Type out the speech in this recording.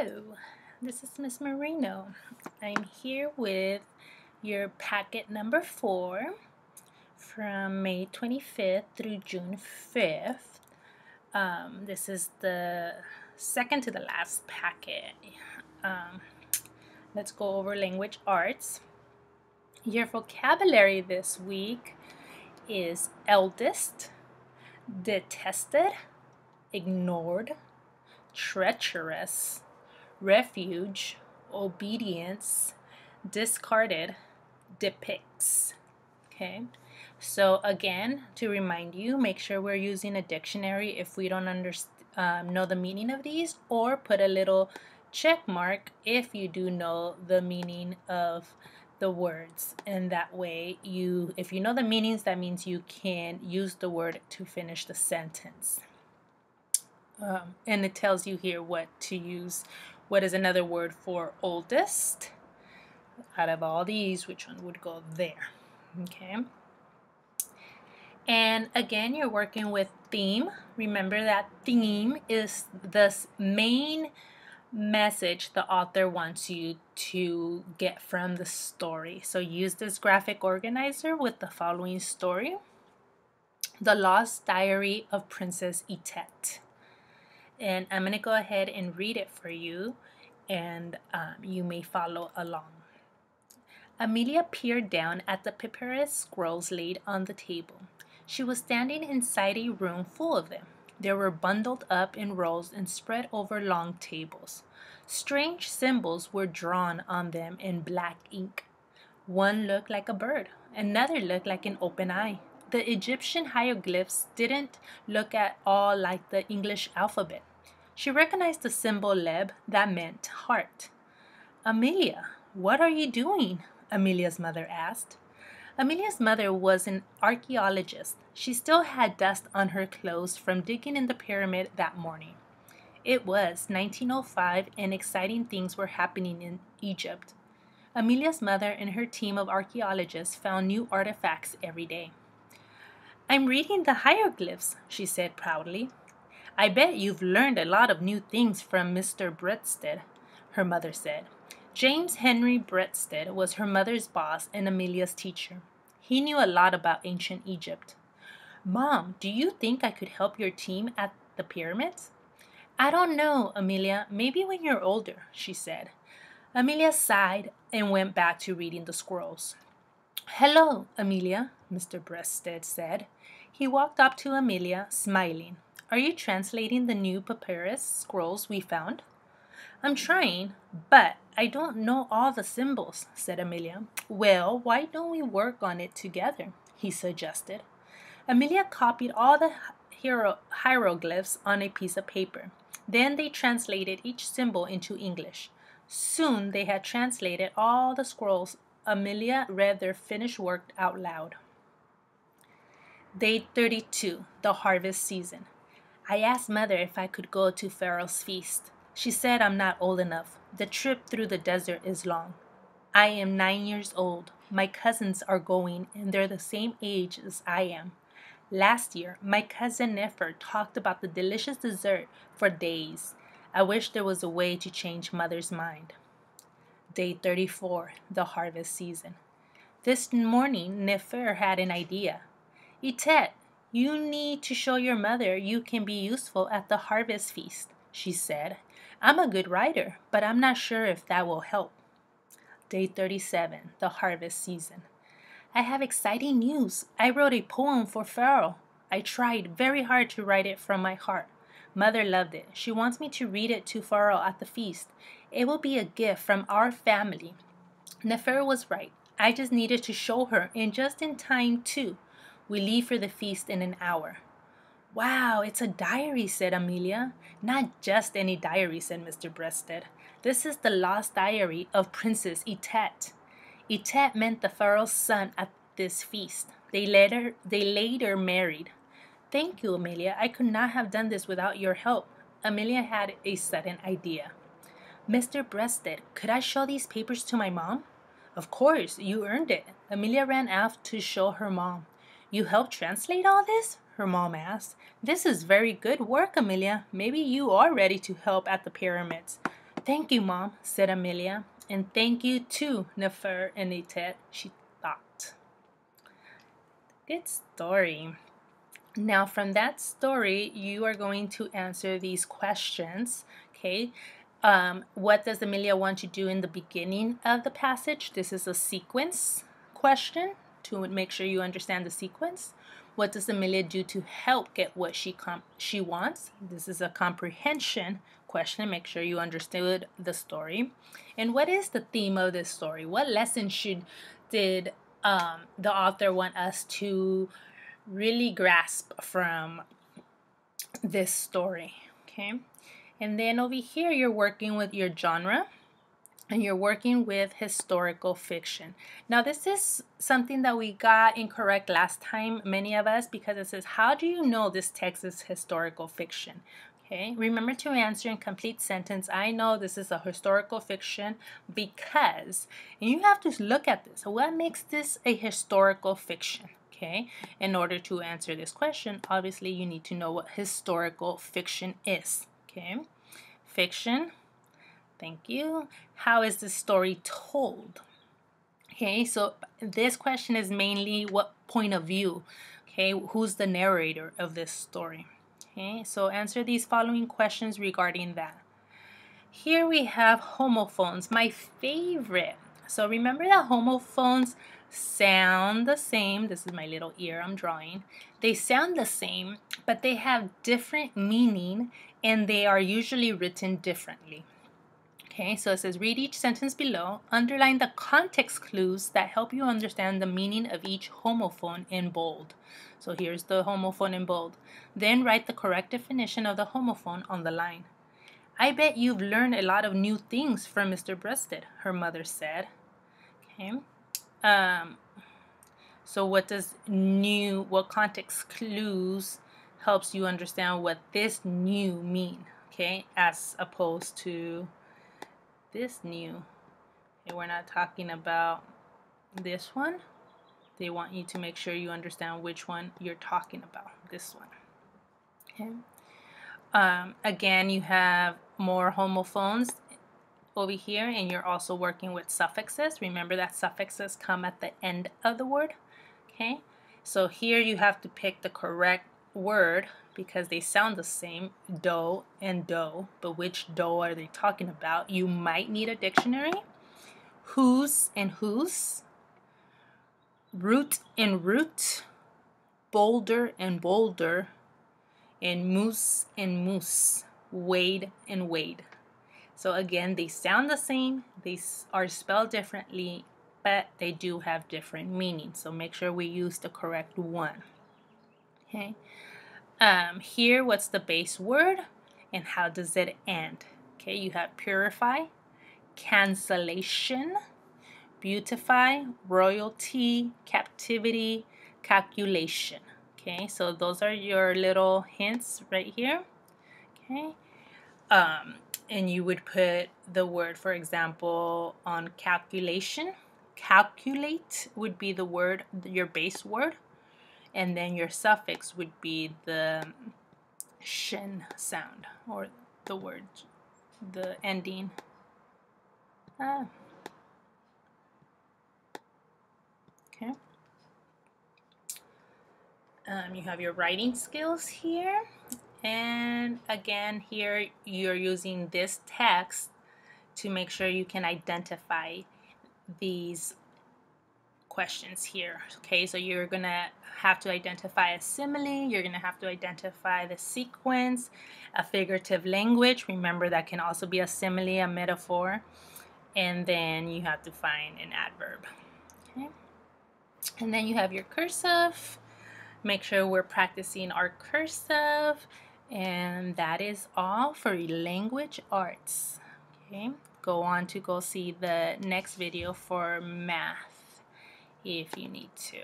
Hello, this is Miss Marino. I'm here with your packet number 4 from May 25th through June 5th. This is the second to the last packet. Let's go over language arts. Your vocabulary this week is eldest, detested, ignored, treacherous, refuge, obedience, discarded, depicts. Okay, so again, to remind you, make sure we're using a dictionary if we don't know the meaning of these, or put a little check mark if you do know the meaning of the words, and that way if you know the meanings, that means you can use the word to finish the sentence. And it tells you here what to use. What is another word for oldest? Out of all these, which one would go there? Okay. And again, you're working with theme. Remember that theme is the main message the author wants you to get from the story. So use this graphic organizer with the following story: The Lost Diary of Princess Itet. And I'm going to go ahead and read it for you, and you may follow along. Amelia peered down at the papyrus scrolls laid on the table. She was standing inside a room full of them. They were bundled up in rolls and spread over long tables. Strange symbols were drawn on them in black ink. One looked like a bird, another looked like an open eye. The Egyptian hieroglyphs didn't look at all like the English alphabet. She recognized the symbol Leb that meant heart. "Amelia, what are you doing?" Amelia's mother asked. Amelia's mother was an archaeologist. She still had dust on her clothes from digging in the pyramid that morning. It was 1905 and exciting things were happening in Egypt. Amelia's mother and her team of archaeologists found new artifacts every day. "I'm reading the hieroglyphs," she said proudly. "I bet you've learned a lot of new things from Mr. Bredsted," her mother said. James Henry Bredsted was her mother's boss and Amelia's teacher. He knew a lot about ancient Egypt. "Mom, do you think I could help your team at the pyramids?" "I don't know, Amelia. Maybe when you're older," she said. Amelia sighed and went back to reading the scrolls. "Hello, Amelia," Mr. Bredsted said. He walked up to Amelia, smiling. "Are you translating the new papyrus scrolls we found?" "I'm trying, but I don't know all the symbols," said Amelia. "Well, why don't we work on it together?" he suggested. Amelia copied all the hieroglyphs on a piece of paper. Then they translated each symbol into English. Soon they had translated all the scrolls. Amelia read their finished work out loud. Day 32, the harvest season. "I asked Mother if I could go to Pharaoh's feast. She said I'm not old enough. The trip through the desert is long. I am 9 years old. My cousins are going, and they're the same age as I am. Last year, my cousin Nefer talked about the delicious dessert for days. I wish there was a way to change Mother's mind." Day 34, the harvest season. This morning, Nefer had an idea. "Itet, you need to show your mother you can be useful at the harvest feast," she said. "I'm a good writer, but I'm not sure if that will help." Day 37, the harvest season. "I have exciting news. I wrote a poem for Pharaoh. I tried very hard to write it from my heart. Mother loved it. She wants me to read it to Pharaoh at the feast. It will be a gift from our family." Nefer was right. I just needed to show her, and just in time, too. We leave for the feast in an hour. "Wow, it's a diary," said Amelia. "Not just any diary," said Mr. Bredsted. "This is the lost diary of Princess Itet." Itet meant the Pharaoh's son at this feast. They later married. "Thank you, Amelia. I could not have done this without your help." Amelia had a sudden idea. "Mr. Bredsted, could I show these papers to my mom?" "Of course, you earned it." Amelia ran out to show her mom. "You helped translate all this?" her mom asked. "This is very good work, Amelia. Maybe you are ready to help at the pyramids." Thank you, Mom, said Amelia. And thank you too, Nefer and Etet, she thought. Good story. Now, from that story, you are going to answer these questions, okay? What does Amelia want to do in the beginning of the passage? This is a sequence question to make sure you understand the sequence. What does Amelia do to help get what she wants? This is a comprehension question. Make sure you understood the story. And what is the theme of this story? What lesson did the author want us to really grasp from this story? Okay. And then over here, you're working with your genre. And you're working with historical fiction. Now, this is something that we got incorrect last time, many of us, because it says, how do you know this text is historical fiction? Okay, remember to answer in complete sentence. I know this is a historical fiction because, and you have to look at this. What makes this a historical fiction? Okay, in order to answer this question, obviously you need to know what historical fiction is. Okay, fiction. Thank you. How is the story told? Okay, so this question is mainly what point of view? Okay, who's the narrator of this story? Okay, so answer these following questions regarding that. Here we have homophones, my favorite. So remember that homophones sound the same. This is my little ear I'm drawing. They sound the same, but they have different meaning and they are usually written differently. Okay, so it says, read each sentence below. Underline the context clues that help you understand the meaning of each homophone in bold. So here's the homophone in bold. Then write the correct definition of the homophone on the line. I bet you've learned a lot of new things from Mr. Breasted, her mother said. Okay. So what context clues helps you understand what this new mean? Okay, as opposed to this new. Okay, we're not talking about this one. They want you to make sure you understand which one you're talking about. This one. Okay. Again, you have more homophones over here, and you're also working with suffixes. Remember that suffixes come at the end of the word. Okay. So here you have to pick the correct word because they sound the same, do and do, but which do are they talking about? You might need a dictionary. Whose and whose, root and root, boulder and boulder, and moose and moose, wade and wade. So again, they sound the same, they are spelled differently, but they do have different meanings. So make sure we use the correct one. Okay. Here, what's the base word and how does it end? Okay, you have purify, cancellation, beautify, royalty, captivity, calculation. Okay, so those are your little hints right here. Okay, and you would put the word, for example, on calculation. Calculate would be the word, your base word. And then your suffix would be the shin sound, or the word, the ending. Okay. You have your writing skills here. And again, here you're using this text to make sure you can identify these questions here. Okay, so you're gonna have to identify a simile, you're gonna have to identify the sequence, a figurative language. Remember, that can also be a simile, a metaphor, and then you have to find an adverb. Okay, and then you have your cursive. Make sure we're practicing our cursive, and that is all for language arts. Okay, go on to go see the next video for math if you need to.